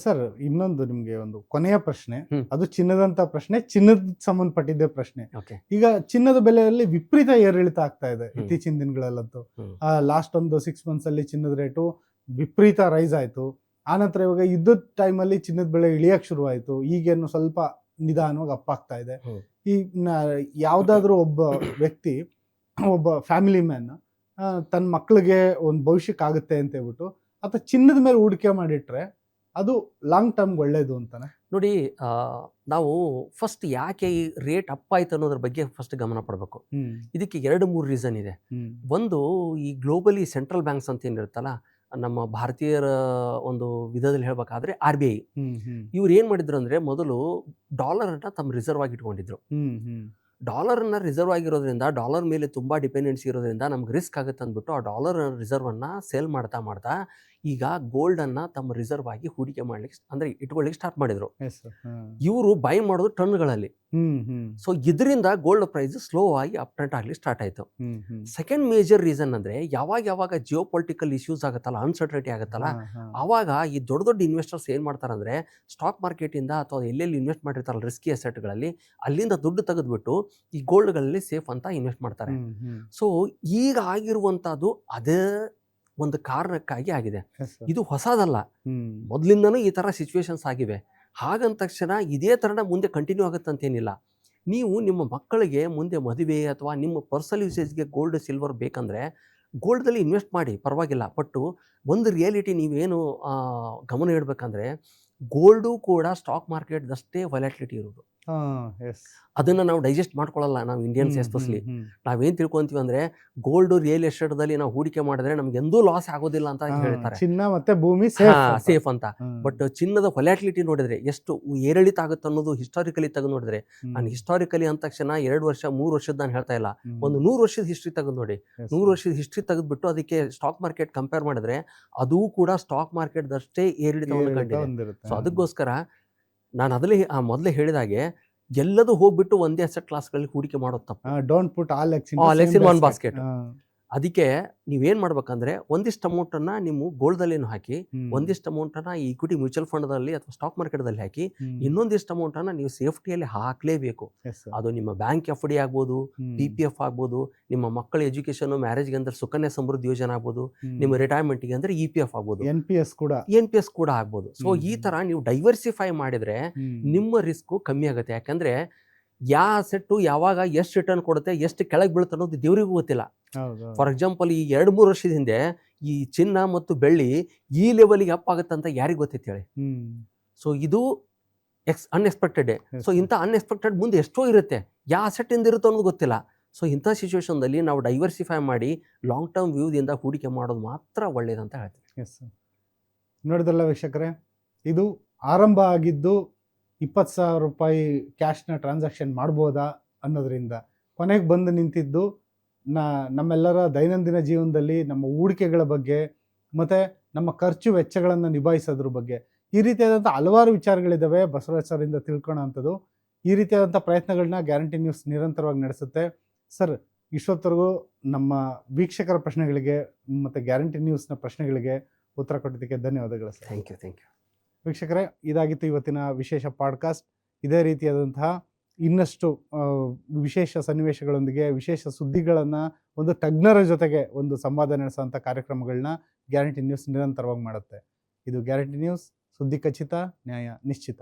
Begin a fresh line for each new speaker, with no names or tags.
Sir ಇನ್ನೊಂದು ನಿಮ್ಗೆ ಒಂದು ಕೊನೆಯ ಪ್ರಶ್ನೆ,
ಹ್ಮ್.
ಅದು ಚಿನ್ನದಂತ ಪ್ರಶ್ನೆ, ಚಿನ್ನದ ಸಂಬಂಧಪಟ್ಟಿದ್ದ ಪ್ರಶ್ನೆ.
ಓಕೆ.
ಈಗ ಚಿನ್ನದ ಬೆಲೆಯಲ್ಲಿ ವಿಪರೀತ ಏರಿಳಿತ ಆಗ್ತಾ ಇದೆ
ಹ್ಮ್.
ಇತ್ತೀಚಿನ ದಿನಗಳಲ್ಲಂತೂ.
ಹ್ಮ್.
ಲಾಸ್ಟ್ ಒಂದು 6 months ಅಲ್ಲಿ ಚಿನ್ನದ ರೇಟು ವಿಪರೀತ ರೈಸ್ ಆಯ್ತು. ಆನಂತರ ಇವಾಗ ಯುದ್ಧದ ಟೈಮಲ್ಲಿ ಚಿನ್ನದ ಬೆಲೆ ಇಳಿಯಕ್ಕೆ ಶುರುವಾಯಿತು. ಈಗೇನು ಸ್ವಲ್ಪ ನಿಧಾನವಾಗಿ ಅಪ್ ಆಗ್ತಾ ಇದೆ.
ಹ್ಮ್.
ಈ ಯಾವುದಾದ್ರೂ ಒಬ್ಬ ವ್ಯಕ್ತಿ, ಒಬ್ಬ ಫ್ಯಾಮಿಲಿ ಮ್ಯಾನ್ ತನ್ನ ಮಕ್ಕಳಿಗೆ ಒಂದು ಭವಿಷ್ಯಕ್ಕಾಗುತ್ತೆ ಅಂತ ಹೇಳ್ಬಿಟ್ಟು ಅಥವಾ ಚಿನ್ನದ ಮೇಲೆ ಹೂಡಿಕೆ ಮಾಡಿಟ್ರೆ ಅದು ಲಾಂಗ್ ಟರ್ಮ್ ಒಳ್ಳೇದು ಅಂತಾನೆ.
ನೋಡಿ, ನಾವು ಫಸ್ಟ್ ಯಾಕೆ ಈ ರೇಟ್ ಅಪ್ ಆಯ್ತು ಅನ್ನೋದ್ರ ಬಗ್ಗೆ ಫಸ್ಟ್ ಗಮನ ಪಡಬೇಕು. ಇದಕ್ಕೆ 2-3 ರೀಸನ್ ಇದೆ. ಒಂದು, ಈ ಗ್ಲೋಬಲಿ ಸೆಂಟ್ರಲ್ ಬ್ಯಾಂಕ್ಸ್ ಅಂತ ಏನಿರುತ್ತಲ್ಲ, ನಮ್ಮ ಭಾರತೀಯರ ಒಂದು ವಿಧದಲ್ಲಿ ಹೇಳ್ಬೇಕಾದ್ರೆ RBI, ಇವ್ರು ಏನು ಮಾಡಿದ್ರು ಅಂದರೆ, ಮೊದಲು ಡಾಲರನ್ನು ತಮ್ಮ ರಿಸರ್ವ್ ಆಗಿ ಇಟ್ಕೊಂಡಿದ್ರು. ಡಾಲರನ್ನು ರಿಸರ್ವ್ ಆಗಿರೋದ್ರಿಂದ, ಡಾಲರ್ ಮೇಲೆ ತುಂಬ ಡಿಪೆಂಡೆನ್ಸಿ ಇರೋದ್ರಿಂದ ನಮ್ಗೆ ರಿಸ್ಕ್ ಆಗುತ್ತೆ ಅಂದ್ಬಿಟ್ಟು ಆ ಡಾಲರ್ ರಿಸರ್ವನ್ನು ಸೇಲ್ ಮಾಡ್ತಾ ಮಾಡ್ತಾ ಈಗ ಗೋಲ್ಡನ್ನು ತಮ್ಮ ರಿಸರ್ವ್ ಆಗಿ ಹೂಡಿಕೆ ಮಾಡ್ಲಿಕ್ಕೆ ಅಂದರೆ ಇಟ್ಕೊಳ್ಳಿಕ್ಕೆ ಸ್ಟಾರ್ಟ್ ಮಾಡಿದರು. ಇವರು ಬೈ ಮಾಡೋದು ಟನ್ಗಳಲ್ಲಿ. ಸೊ ಇದರಿಂದ ಗೋಲ್ಡ್ ಪ್ರೈಸ್ ಸ್ಲೋ ಆಗಿ ಅಪ್ಟ್ರೆಂಟ್ ಆಗಲಿಕ್ಕೆ ಸ್ಟಾರ್ಟ್ ಆಯಿತು. ಸೆಕೆಂಡ್ ಮೇಜರ್ ರೀಸನ್ ಅಂದರೆ, ಯಾವಾಗ ಜಿಯೋ ಪೊಲಿಟಿಕಲ್ ಇಶ್ಯೂಸ್ ಆಗುತ್ತಲ್ಲ, ಅನ್ಸರ್ಟನಿಟಿ ಆಗುತ್ತಲ್ಲ, ಆವಾಗ ಈ ದೊಡ್ಡ ಇನ್ವೆಸ್ಟರ್ಸ್ ಏನು ಮಾಡ್ತಾರೆ ಅಂದರೆ, ಸ್ಟಾಕ್ ಮಾರ್ಕೆಟಿಂದ ಅಥವಾ ಎಲ್ಲೆಲ್ಲಿ ಇನ್ವೆಸ್ಟ್ ಮಾಡಿರ್ತಾರಲ್ಲ ರಿಸ್ಕಿ ಅಸೆಟ್ಗಳಲ್ಲಿ, ಅಲ್ಲಿಂದ ದುಡ್ಡು ತೆಗೆದುಬಿಟ್ಟು ಈ ಗೋಲ್ಡ್ಗಳಲ್ಲಿ ಸೇಫ್ ಅಂತ ಇನ್ವೆಸ್ಟ್ ಮಾಡ್ತಾರೆ. ಸೊ ಈಗ ಆಗಿರುವಂಥದ್ದು ಅದೇ ಒಂದು ಕಾರಣಕ್ಕಾಗಿ ಆಗಿದೆ. ಇದು ಹೊಸದಲ್ಲ, ಮೊದಲಿಂದನೂ ಈ ಥರ ಸಿಚುವೇಶನ್ಸ್ ಆಗಿವೆ. ಹಾಗಂದ ತಕ್ಷಣ ಇದೇ ಥರನ ಮುಂದೆ ಕಂಟಿನ್ಯೂ ಆಗುತ್ತಂತೇನಿಲ್ಲ. ನೀವು ನಿಮ್ಮ ಮಕ್ಕಳಿಗೆ ಮುಂದೆ ಮದುವೆ ಅಥವಾ ನಿಮ್ಮ ಪರ್ಸನಲ್ ಯೂಸೇಜ್ಗೆ ಗೋಲ್ಡ್ ಸಿಲ್ವರ್ ಬೇಕಂದರೆ ಗೋಲ್ಡ್ದಲ್ಲಿ ಇನ್ವೆಸ್ಟ್ ಮಾಡಿ, ಪರವಾಗಿಲ್ಲ. ಬಟ್ಟು ಒಂದು ರಿಯಾಲಿಟಿ ನೀವೇನು ಗಮನ ಇಡಬೇಕಂದ್ರೆ, ಗೋಲ್ಡು ಕೂಡ ಸ್ಟಾಕ್ ಮಾರ್ಕೆಟ್ದಷ್ಟೇ ವೊಲಾಟಿಲಿಟಿ ಇರೋದು. ಅದನ್ನು ನಾವು ಡೈಜೆಸ್ಟ್ ಮಾಡ್ಕೊಳ್ಳಲ್ಲ ನಾವು ಇಂಡಿಯನ್ಸ್ ಎಸ್ಪೆಷಲಿ. ನಾವೇನು ತಿಳ್ಕೊಂತೀವಿ ಅಂದರೆ, ಗೋಲ್ಡ್ ರಿಯಲ್ ಎಸ್ಟೇಟ್ದಲ್ಲಿ ನಾವು ಹೂಡಿಕೆ ಮಾಡಿದ್ರೆ ನಮ್ಗೆ ಎಂದೂ ಲಾಸ್ ಆಗೋದಿಲ್ಲ ಅಂತ ಹೇಳ್ತಾರೆ,
ಚಿನ್ನ ಮತ್ತೆ ಭೂಮಿ
ಸೇಫ್ ಅಂತ. ಬಟ್ ಚಿನ್ನದ ವೊಲಾಟಿಲಿಟಿ ನೋಡಿದ್ರೆ ಎಷ್ಟು ಏರಿಳಿತ ಆಗುತ್ತೆ ಅನ್ನೋದು ಹಿಸ್ಟಾರಿಕಲಿ ತೆಗೆದು ನೋಡಿದ್ರೆ, ನಾನು ಹಿಸ್ಟಾರಿಕಲಿ ಅಂದ ತಕ್ಷಣ 2 ವರ್ಷ 3 ವರ್ಷದ ನಾನು ಹೇಳ್ತಾ ಇಲ್ಲ, ಒಂದು 100 ವರ್ಷದ ಹಿಸ್ಟ್ರಿ ತೆಗೆದು ನೋಡಿ. 100 ವರ್ಷದ ಹಿಸ್ಟ್ರಿ ತೆಗೆದುಬಿಟ್ಟು ಅದಕ್ಕೆ ಸ್ಟಾಕ್ ಮಾರ್ಕೆಟ್ ಕಂಪೇರ್ ಮಾಡಿದ್ರೆ ಅದು ಕೂಡ ಸ್ಟಾಕ್ ಮಾರ್ಕೆಟ್ದಷ್ಟೇ ಏರಿಳಿತವನ್ನು ಕಂಡಿದೆ. ಸೊ ಅದಕ್ಕೋಸ್ಕರ ನಾನು ಅದರಲ್ಲಿ ಮೊದಲೇ ಹೇಳಿದಾಗೆ, ಎಲ್ಲದೂ ಹೋಗ್ಬಿಟ್ಟು ಒಂದೇ ಅಸೆಟ್ ಕ್ಲಾಸ್ಗಳಲ್ಲಿ ಹೂಡಿಕೆ ಮಾಡೋದು ತಪ್ಪು.
Don't put all eggs
in one basket. ಅದಕ್ಕೆ ನೀವೇನು ಮಾಡ್ಬೇಕಂದ್ರೆ, ಒಂದಿಷ್ಟು ಅಮೌಂಟನ್ನು ನೀವು ಗೋಲ್ಡಲ್ಲೇನು ಹಾಕಿ, ಒಂದಿಷ್ಟು ಅಮೌಂಟನ್ನು ಈ ಈಕ್ವಿಟಿ ಮ್ಯೂಚುವಲ್ ಫಂಡ್ದಲ್ಲಿ ಅಥವಾ ಸ್ಟಾಕ್ ಮಾರ್ಕೆಟ್ದಲ್ಲಿ ಹಾಕಿ, ಇನ್ನೊಂದಿಷ್ಟು ಅಮೌಂಟನ್ನು ನೀವು ಸೇಫ್ಟಿಯಲ್ಲಿ ಹಾಕಲೇಬೇಕು. ಅದು ನಿಮ್ಮ ಬ್ಯಾಂಕ್ FD ಆಗ್ಬೋದು, PPF ಆಗ್ಬೋದು, ನಿಮ್ಮ ಮಕ್ಕಳ ಎಜುಕೇಷನ್ ಮ್ಯಾರೇಜ್ಗೆ ಅಂದ್ರೆ ಸುಕನ್ಯಾ ಸಮೃದ್ಧಿ ಯೋಜನೆ ಆಗ್ಬೋದು, ನಿಮ್ಮ ರಿಟೈರ್ಮೆಂಟ್ಗೆ ಅಂದ್ರೆ EPF ಆಗ್ಬೋದು, NPS ಕೂಡ ಆಗ್ಬೋದು. ಸೊ ಈ ಥರ ನೀವು ಡೈವರ್ಸಿಫೈ ಮಾಡಿದರೆ ನಿಮ್ಮ ರಿಸ್ಕು ಕಮ್ಮಿ ಆಗುತ್ತೆ. ಯಾಕಂದರೆ ಯಾವ ಅಸೆಟ್ಟು ಯಾವಾಗ ಎಷ್ಟು ರಿಟರ್ನ್ ಕೊಡುತ್ತೆ, ಎಷ್ಟು ಕೆಳಗೆ ಬೀಳುತ್ತೆ ಅನ್ನೋದು ದೇವರಿಗೂ ಗೊತ್ತಿಲ್ಲ. ಫಾರ್ ಎಕ್ಸಾಂಪಲ್, ಈ 2-3 ವರ್ಷದ ಹಿಂದೆ ಈ ಚಿನ್ನ ಮತ್ತು ಬೆಳ್ಳಿ ಈ ಲೆವೆಲ್ಗೆ ಅಪ್ ಆಗುತ್ತೆ ಅಂತ ಯಾರಿಗೆ ಗೊತ್ತಿತ್ತು ಹೇಳಿ? ಸೊ ಇದು ಅನ್ಎಕ್ಸ್ಪೆಕ್ಟೆಡ್. ಸೊ ಇಂಥ ಅನ್ಎಕ್ಸ್ಪೆಕ್ಟೆಡ್ ಮುಂದೆ ಎಷ್ಟೋ ಇರುತ್ತೆ, ಯಾವ ಅಸೆಟ್ಟಿಂದ ಇರುತ್ತೋ ಅನ್ನೋದು ಗೊತ್ತಿಲ್ಲ. ಸೊ ಇಂಥ ಸಿಚುವೇಶನ್ದಲ್ಲಿ ನಾವು ಡೈವರ್ಸಿಫೈ ಮಾಡಿ ಲಾಂಗ್ ಟರ್ಮ್ ವ್ಯೂದಿಂದ ಹೂಡಿಕೆ ಮಾಡೋದು ಮಾತ್ರ ಒಳ್ಳೇದಂತ ಹೇಳ್ತೀವಿ.
ನೋಡಿದ್ರಲ್ಲ ವೀಕ್ಷಕರೇ, ಇದು ಆರಂಭ ಆಗಿದ್ದು 20,000 ರೂಪಾಯಿ ಕ್ಯಾಶ್ನ ಟ್ರಾನ್ಸಾಕ್ಷನ್ ಮಾಡ್ಬೋದಾ ಅನ್ನೋದ್ರಿಂದ ಕೊನೆಗೆ ಬಂದು ನಿಂತಿದ್ದು ನಮ್ಮೆಲ್ಲರ ದೈನಂದಿನ ಜೀವನದಲ್ಲಿ ನಮ್ಮ ಹೂಡಿಕೆಗಳ ಬಗ್ಗೆ ಮತ್ತು ನಮ್ಮ ಖರ್ಚು ವೆಚ್ಚಗಳನ್ನು ನಿಭಾಯಿಸೋದ್ರ ಬಗ್ಗೆ. ಈ ರೀತಿಯಾದಂಥ ಹಲವಾರು ವಿಚಾರಗಳಿದ್ದಾವೆ ಬಸವರಾಜ್ ಸರಿಂದ ತಿಳ್ಕೊಳ್ಳೋ ಅಂಥದ್ದು. ಈ ರೀತಿಯಾದಂಥ ಪ್ರಯತ್ನಗಳನ್ನ ಗ್ಯಾರಂಟಿ ನ್ಯೂಸ್ ನಿರಂತರವಾಗಿ ನಡೆಸುತ್ತೆ. ಸರ್, ಇಷ್ಟೊತ್ತರೆಗೂ ನಮ್ಮ ವೀಕ್ಷಕರ ಪ್ರಶ್ನೆಗಳಿಗೆ ಮತ್ತು ಗ್ಯಾರಂಟಿ ನ್ಯೂಸ್ನ ಪ್ರಶ್ನೆಗಳಿಗೆ ಉತ್ತರ ಕೊಟ್ಟಿದ್ದಕ್ಕೆ ಧನ್ಯವಾದಗಳು ಸರ್.
Thank you.
ವೀಕ್ಷಕರೇ, ಇದಾಗಿತ್ತು ಇವತ್ತಿನ ವಿಶೇಷ ಪಾಡ್ಕಾಸ್ಟ್. ಇದೇ ರೀತಿಯಾದಂತಹ ಇನ್ನಷ್ಟು ವಿಶೇಷ ಸನ್ನಿವೇಶಗಳೊಂದಿಗೆ ವಿಶೇಷ ಸುದ್ದಿಗಳನ್ನು ಒಂದು ತಜ್ಞರ ಜೊತೆಗೆ ಒಂದು ಸಂವಾದ ನಡೆಸುವಂಥ ಕಾರ್ಯಕ್ರಮಗಳನ್ನ ಗ್ಯಾರಂಟಿ ನ್ಯೂಸ್ ನಿರಂತರವಾಗಿ ಮಾಡುತ್ತೆ. ಇದು ಗ್ಯಾರಂಟಿ ನ್ಯೂಸ್, ಸುದ್ದಿ ಖಚಿತ, ನ್ಯಾಯ ನಿಶ್ಚಿತ.